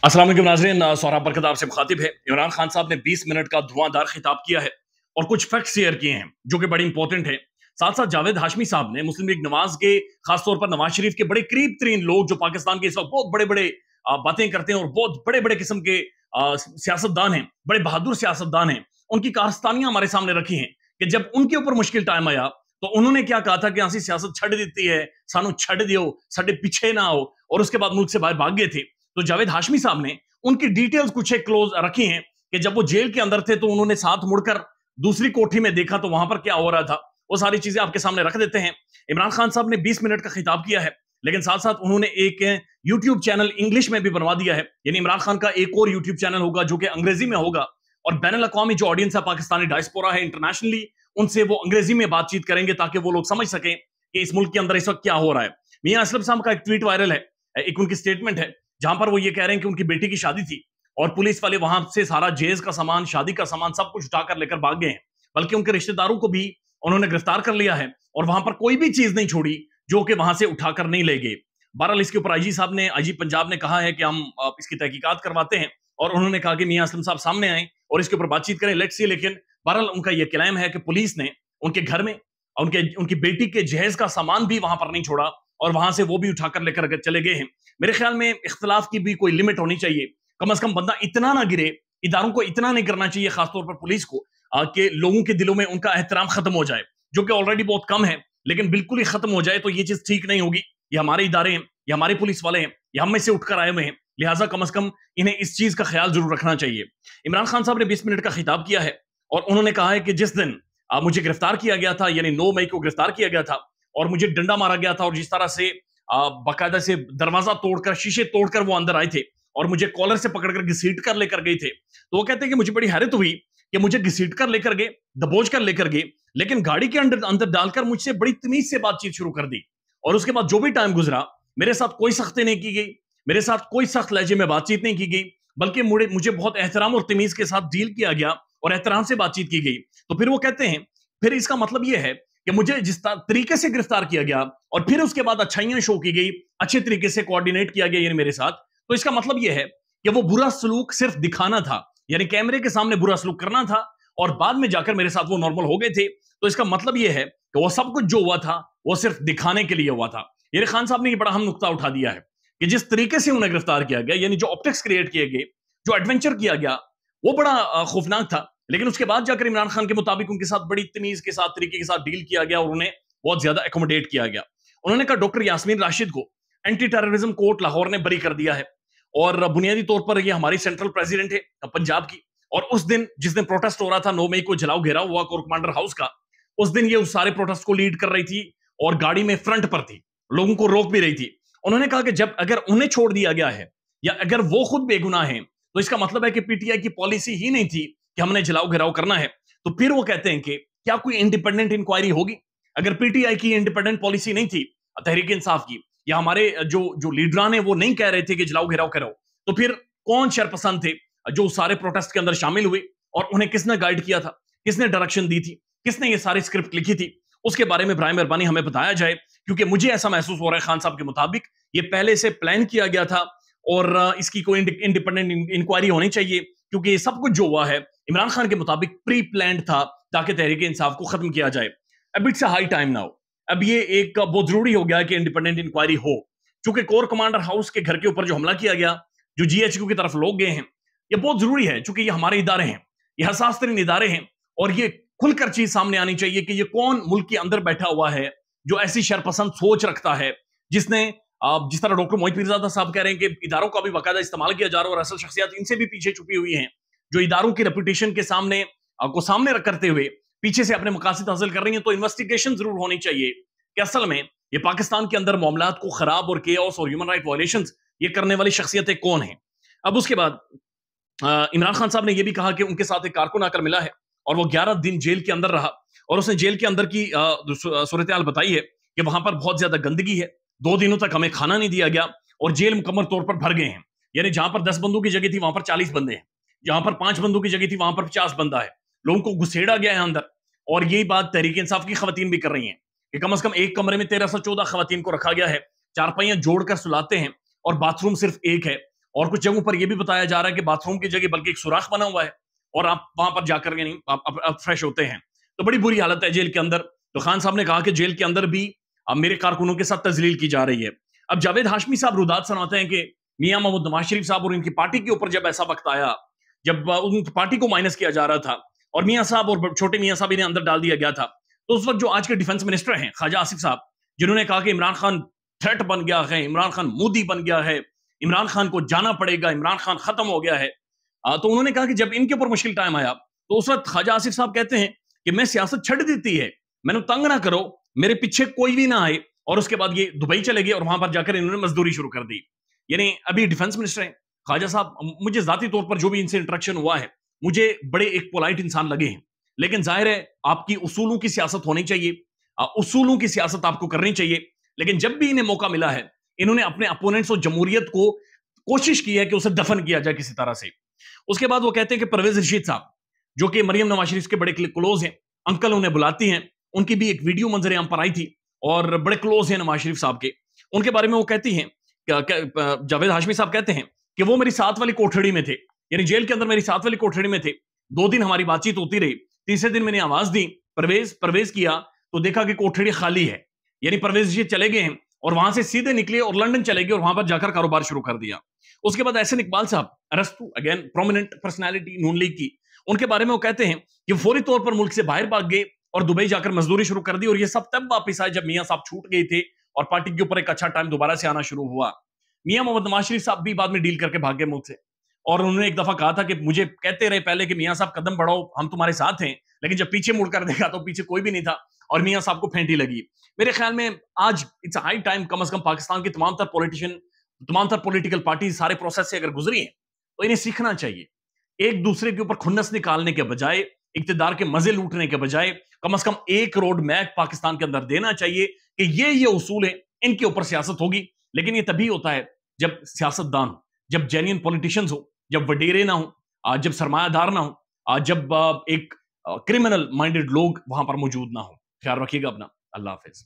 अस्सलाम वालेकुम नाज़रीन, सोहराब बरकत आपसे मुखातिब है। इमरान खान साहब ने 20 मिनट का धुआंधार खिताब किया है और कुछ फैक्ट शेयर किए हैं जो कि बड़ी इंपॉर्टेंट है। साथ साथ जावेद हाशमी साहब ने मुस्लिम लीग नवाज के, खासतौर पर नवाज शरीफ के बड़े करीब तरीन लोग जो पाकिस्तान के इस वक्त बहुत बड़े बड़े बातें करते हैं और बहुत बड़े बड़े किस्म के सियासतदान हैं, बड़े बहादुर सियासतदान हैं, उनकी कारस्तानियां हमारे सामने रखी हैं कि जब उनके ऊपर मुश्किल टाइम आया तो उन्होंने क्या कहा था कि ऐसी सियासत छड़ देती है, सानू छड़ दियो, साडे पीछे ना आओ, और उसके बाद मुल्क से बाहर भाग गए थे। तो जावेद हाशमी साहब ने उनकी डिटेल्स कुछ एक क्लोज रखी हैं कि जब वो जेल के अंदर थे तो उन्होंने साथ मुड़कर दूसरी कोठी में देखा तो वहां पर क्या हो रहा था। वो सारी चीजें आपके सामने रख देते हैं। इमरान खान साहब ने 20 मिनट का खिताब किया है, लेकिन साथ साथ उन्होंने एक यूट्यूब चैनल इंग्लिश में भी बनवा दिया है। यानी इमरान खान का एक और यूट्यूब चैनल होगा जो कि अंग्रेजी में होगा और बैनुल अक़वामी जो ऑडियंस है, पाकिस्तानी डायस्पोरा है इंटरनेशनली, उनसे वो अंग्रेजी में बातचीत करेंगे ताकि वो लोग समझ सकें कि इस मुल्क के अंदर इस वक्त क्या हो रहा है। मियां असलम साहब का एक ट्वीट वायरल है, एक उनकी स्टेटमेंट है जहां पर वो ये कह रहे हैं कि उनकी बेटी की शादी थी और पुलिस वाले वहां से सारा जहेज का सामान, शादी का सामान सब कुछ उठाकर लेकर भाग गए हैं। बल्कि उनके रिश्तेदारों को भी उन्होंने गिरफ्तार कर लिया है और वहां पर कोई भी चीज नहीं छोड़ी जो कि वहां से उठाकर नहीं ले गए। बहरहाल इसके ऊपर आईजी पंजाब ने कहा है कि हम इसकी तहकीकात करवाते हैं और उन्होंने कहा कि मियां असलम साहब सामने आए और इसके ऊपर बातचीत करें, लेट्स सी। लेकिन बहरहाल उनका यह क्लेम है कि पुलिस ने उनके घर में उनकी बेटी के जहेज का सामान भी वहां पर नहीं छोड़ा और वहां से वो भी उठाकर लेकर चले गए हैं। मेरे ख्याल में इख्तिलाफ की भी कोई लिमिट होनी चाहिए। कम से कम बंदा इतना ना गिरे, इदारों को इतना नहीं करना चाहिए, खासतौर पर पुलिस को, कि लोगों के दिलों में उनका एहतराम खत्म हो जाए, जो कि ऑलरेडी बहुत कम है। लेकिन बिल्कुल ही खत्म हो जाए तो ये चीज ठीक नहीं होगी। ये हमारे इदारे हैं, ये हमारे पुलिस वाले हैं, ये हम में से उठकर आए हुए हैं, लिहाजा कम से कम इन्हें इस चीज का ख्याल जरूर रखना चाहिए। इमरान खान साहब ने 20 मिनट का खिताब किया है और उन्होंने कहा है कि जिस दिन मुझे गिरफ्तार किया गया था, यानी 9 मई को गिरफ्तार किया गया था और मुझे डंडा मारा गया था और जिस तरह से बाकायदा से दरवाजा तोड़कर, शीशे तोड़कर वो अंदर आए थे और मुझे कॉलर से पकड़कर घसीट कर लेकर गए थे, तो वो कहते हैं कि मुझे बड़ी हैरत हुई कि मुझे घसीट कर लेकर गए, दबोच कर लेकर गए, लेकिन गाड़ी के अंदर डालकर मुझसे बड़ी तमीज से बातचीत शुरू कर दी। और उसके बाद जो भी टाइम गुजरा, मेरे साथ कोई सख्ती नहीं की गई, मेरे साथ कोई सख्त लहजे में बातचीत नहीं की गई, बल्कि मुझे बहुत एहतराम और तमीज के साथ डील किया गया और एहतराम से बातचीत की गई। तो फिर वो कहते हैं, फिर इसका मतलब यह है कि मुझे जिस तरीके से गिरफ्तार किया गया और फिर उसके बाद अच्छाइयां शो की गई, अच्छे तरीके से कोऑर्डिनेट किया गया यानी मेरे साथ, तो इसका मतलब यह है कि वो बुरा सलूक सिर्फ दिखाना था, यानी कैमरे के सामने बुरा सलूक करना था और बाद में जाकर मेरे साथ वो नॉर्मल हो गए थे। तो इसका मतलब यह है कि वो सब कुछ जो हुआ था वो सिर्फ दिखाने के लिए हुआ था। यानी खान साहब ने ये बड़ा अहम नुकता उठा दिया है कि जिस तरीके से उन्हें गिरफ्तार किया गया, यानी जो ऑप्टिक्स क्रिएट किए गए, जो एडवेंचर किया गया, वो बड़ा खौफनाक था। लेकिन उसके बाद जाकर इमरान खान के मुताबिक उनके साथ बड़ी तमीज के साथ, तरीके के साथ डील किया गया और उन्हें बहुत ज्यादा एकोमोडेट किया गया। उन्होंने कहा डॉक्टर यास्मीन राशिद को एंटी टेररिज्म कोर्ट लाहौर ने बरी कर दिया है और बुनियादी तौर पर ये हमारी सेंट्रल प्रेसिडेंट है पंजाब की। और उस दिन जिस दिन प्रोटेस्ट हो रहा था, 9 मई को जलाओ घेराव हुआ कोर कमांडर हाउस का, उस दिन ये उस सारे प्रोटेस्ट को लीड कर रही थी और गाड़ी में फ्रंट पर थी, लोगों को रोक भी रही थी। उन्होंने कहा कि जब अगर उन्हें छोड़ दिया गया है या अगर वो खुद बेगुनाह है तो इसका मतलब है कि पीटीआई की पॉलिसी ही नहीं थी कि हमने जलाओ घेराव करना है। तो फिर वो कहते हैं कि क्या कोई इंडिपेंडेंट इंक्वायरी होगी? अगर पीटीआई की इंडिपेंडेंट पॉलिसी नहीं थी, तहरीक इंसाफ की, या हमारे जो लीडरान है वो नहीं कह रहे थे कि जलाओ घेराव करो, तो फिर कौन शरपसंद थे जो सारे प्रोटेस्ट के अंदर शामिल हुए और उन्हें किसने गाइड किया था, किसने डायरेक्शन दी थी, किसने ये सारी स्क्रिप्ट लिखी थी? उसके बारे में बराए मेहरबानी हमें बताया जाए, क्योंकि मुझे ऐसा महसूस हो रहा है खान साहब के मुताबिक ये पहले से प्लान किया गया था और इसकी कोई इंडिपेंडेंट इंक्वायरी होनी चाहिए, क्योंकि ये सब कुछ जो हुआ है इमरान खान के मुताबिक प्री प्लान्ड था ताकि तहरीक इंसाफ को खत्म किया जाए। अब it's a high time now, अब ये एक बहुत जरूरी हो गया कि इंडिपेंडेंट इंक्वायरी हो, क्योंकि कोर कमांडर हाउस के घर के ऊपर जो हमला किया गया, जो जीएचक्यू की तरफ लोग गए हैं, ये बहुत जरूरी है, क्योंकि ये हमारे इदारे हैं, ये हसास तरीन इदारे हैं और ये खुलकर चीज सामने आनी चाहिए कि ये कौन मुल्क के अंदर बैठा हुआ है जो ऐसी शरपसंद सोच रखता है, जिसने जिस तरह डॉक्टर मोहित पीरजादा साहब कह रहे हैं कि इदारों का भी बाकायदा इस्तेमाल किया जा रहा है और असल शख्सियत इनसे भी पीछे छुपी हुई हैं, जो इदारों की रेपुटेशन के सामने सामने करते हुए पीछे से अपने मकासद हासिल कर रही हैं। तो इन्वेस्टिगेशन जरूर होनी चाहिए कि असल में ये पाकिस्तान के अंदर मामलात को खराब और केओस और ह्यूमन राइट वायलेशंस ये करने वाली शख्सियतें कौन हैं। अब उसके बाद इमरान खान साहब ने यह भी कहा कि उनके साथ एक कारकुन आकर मिला है और वो 11 दिन जेल के अंदर रहा और उसने जेल के अंदर की सूरत हाल बताई है कि वहां पर बहुत ज्यादा गंदगी है, 2 दिनों तक हमें खाना नहीं दिया गया और जेल मुकम्मल तौर पर भर गए हैं। यानी जहां पर 10 बंदों की जगह थी वहां पर 40 बंदे हैं, जहां पर 5 बंदों की जगह थी वहां पर 50 बंदा है। लोगों को घुसेड़ा गया है अंदर और यही बात तहरीक इंसाफ की खवातीन भी कर रही हैं कि कम से कम एक कमरे में 1314 खवातीन को रखा गया है, चारपाइयां जोड़कर सुलाते हैं और बाथरूम सिर्फ एक है اور کچھ جگہوں پر یہ بھی بتایا جا رہا ہے کہ باتھ روم کی جگہ بلکہ ایک سوراخ بنا ہوا ہے اور آپ وہاں پر جا کر نہیں آپ فریش ہوتے ہیں. تو بڑی بری حالت ہے جیل کے اندر. تو خان صاحب نے کہا کہ جیل کے اندر بھی میرے کارکنوں کے ساتھ تذلیل کی جا رہی ہے. اب جاوید ہاشمی صاحب روداد سناتے ہیں کہ میاں محمود نواز شریف صاحب اور ان کی پارٹی کے اوپر جب ایسا وقت آیا جب ان کی پارٹی کو مائنس کیا جا رہا تھا اور میاں صاحب اور چھوٹے میاں صاحب انہیں اندر ڈال دیا گیا تھا, تو اس وقت جو آج کے ڈیفنس منسٹر ہیں خواجہ آصف صاحب, جنہوں نے کہا کہ عمران خان تھریٹ بن گیا ہے, عمران خان مودی بن گیا ہے, عمران خان کو جانا پڑے گا, عمران خان ختم ہو گیا ہے, تو انہوں نے کہا کہ جب ان کے اوپر مشکل ٹائم آیا تو اس وقت خواجہ آصف صاحب کہتے ہیں کہ میں سیاست چھڑ دیتی ہے, میں نے تنگ نہ کرو, میرے پیچھے کوئی بھی نہ آئے. اور اس کے بعد یہ دبئی چلے گئے اور وہاں پر جا کر انہوں نے مزدوری شروع کر دی. یعنی ابھی ڈیفنس منسٹر ہیں خواجہ صاحب. مجھے ذاتی طور پر جو بھی ان سے انٹریکشن ہوا ہے مجھے بڑے ایک پولائٹ انسان لگے ہیں, لیکن ظاہر ہے آپ کی اصولوں کی سیاست ہونی چاہیے, اصولوں کی سیاست آپ کو کرنی چاہیے. لیکن جب بھی انہیں موقع ملا ہے انہوں نے اپنے اپوننٹس اور جمہوریت کو کوشش کی ہے کہ اسے دفن کیا جائے کسی طرح سے. اس کے بعد وہ کہتے ہیں کہ پرویز رشید صاحب جو کہ مریم نواز شریف کے بڑے کلوز ہیں, انکل انہیں بلاتی ہیں, ان کی بھی ایک ویڈیو منظر عام پر آئی تھی اور بڑے کلوز ہیں نواز شریف صاحب کے. ان کے بارے میں وہ کہتی ہیں, جاوید ہاشمی صاحب کہتے ہیں کہ وہ میری ساتھ والی کوٹھڑی میں تھے, یعنی جیل کے اندر میری ساتھ والی کوٹھڑی میں تھے. 2 دن ہماری بات چیت ہوتی رہی, تیسرے دن میں نے آواز دی پرویز کیا تو دیکھا کہ کوٹھڑی خالی ہے. یعنی پرویز رشید چلے گئے ہیں اور وہاں سے سیدھے نکلے اور لندن چلے گئے اور وہاں پر جا کر کاروبار شروع کر دیا. اس کے بعد احسن اقبال صاحب ارسطو اگین پرومیننٹ پرسنالٹی نون لیگ کی, ان کے بارے میں وہ کہتے ہیں کہ فوری طور پر ملک سے باہر بھاگ گئے اور دبئی جا کر مزدوری شروع کر دی, اور یہ سب تب واپس آئے جب میاں صاحب چھوٹ گئے تھے اور پارٹی کے اوپر ایک اچھا ٹائم دوبارہ سے آنا شروع ہوا. میاں محمد نواز شریف صاحب بھی بعد میں ڈیل کر کے بھاگ گئے ملک سے, اور انہوں نے ایک دفعہ کہا تھا کہ مجھے کہتے رہے پہلے کہ میاں صاحب قدم بڑھاؤ ہم تمہارے ساتھ ہیں, لیکن جب پیچھے مڑ کر دیکھا تو پیچھے کوئی بھی نہیں تھا اور میاں صاحب کو پھینٹی لگی. میرے خیال میں آج اٹس ہائی ٹائم کم از کم پاکستان کے تمام تر پولیٹیکل پارٹیز سارے پروسیس سے اگر گزری ہیں تو انہیں سیکھنا چاہیے. ایک دوسرے کے اوپر کھنس نکالنے کے بجائے, اقتدار کے مزے لوٹنے کے بجائے کم از کم ایک روڈ میپ پاکستان کے اندر دینا چاہیے کہ یہ اصول ہیں, ان کے اوپر سیاست ہوگی. لیکن یہ تبھی ہوتا ہے جب سیاست دان ہو, جب جینین پولیٹیشنز ہو, جب وڈیرے نہ ہوں, جب سرمایہ دار نہ ہوں, جب ایک کرمنل مائنڈڈ لوگ وہاں پر موجود نہ ہوں. خیال رکھیے گا اپنا. اللہ حافظ.